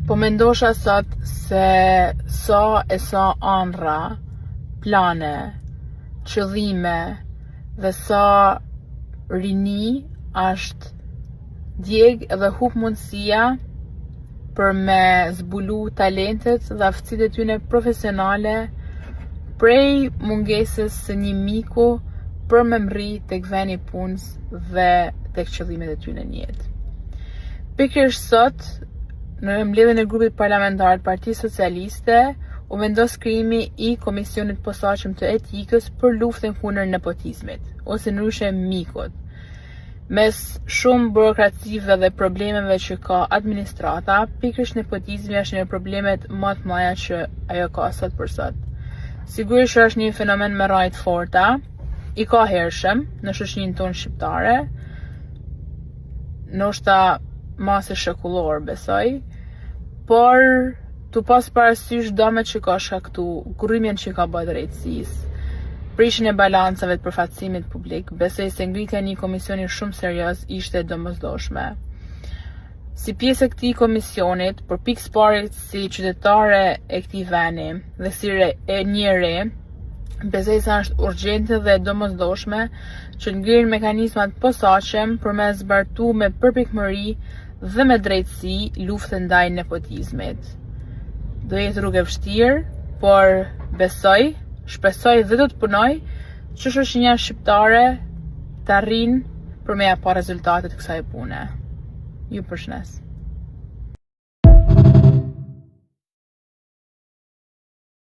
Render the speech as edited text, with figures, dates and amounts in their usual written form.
Po mendosha sot se sa ëndra, plane, qëllime dhe sa rini është djeg edhe hup mundësia për me zbulu talentet dhe aftësitë e tyre profesionale prej mungesës së një miku për me mri tek veni i punës dhe tek qëllimet e tyre në jetë. Pikërisht sot, në mbledhjen e grupit parlamentar të Partisë Socialiste, u vendos krijimi i Komisionit Posaçëm të Etikës për luftën kundër nepotizmit, ose ndryshe mikut. Mes shumë burokracive dhe problemeve që ka administrata, pikërisht nepotizmi është një nga problemet më të mëdha që ajo ka sot për sot. Sigurisht është një fenomen me rrajt forta, i ka hershëm në shoqërinë tonë shqiptare, ndoshta masë shekullor besoj, por tu pas parasysh dëmet që ka shkaktu, grymjen që ka bërë drejtësisë, prishjen e balancave të përfaqësimit publik, besoj se ngritja e një komisioni shumë serioz ishte domosdoshme. Si pjesë e këtij komisionit, për pikë parit si qytetare e këtij veni dhe si një re, besoj se është urgjente dhe domosdoshme që të ngrihen mekanizmat posaçëm për me zbartu me përpikmëri dhe me drejtësi luftën ndaj nepotizmit. Do jetë rrugë e vështirë, por shpresoj dhe do të punoj që shoqëria shqiptare të arrijë për me ja pa rezultatet e kësaj pune. Ju përshëndes.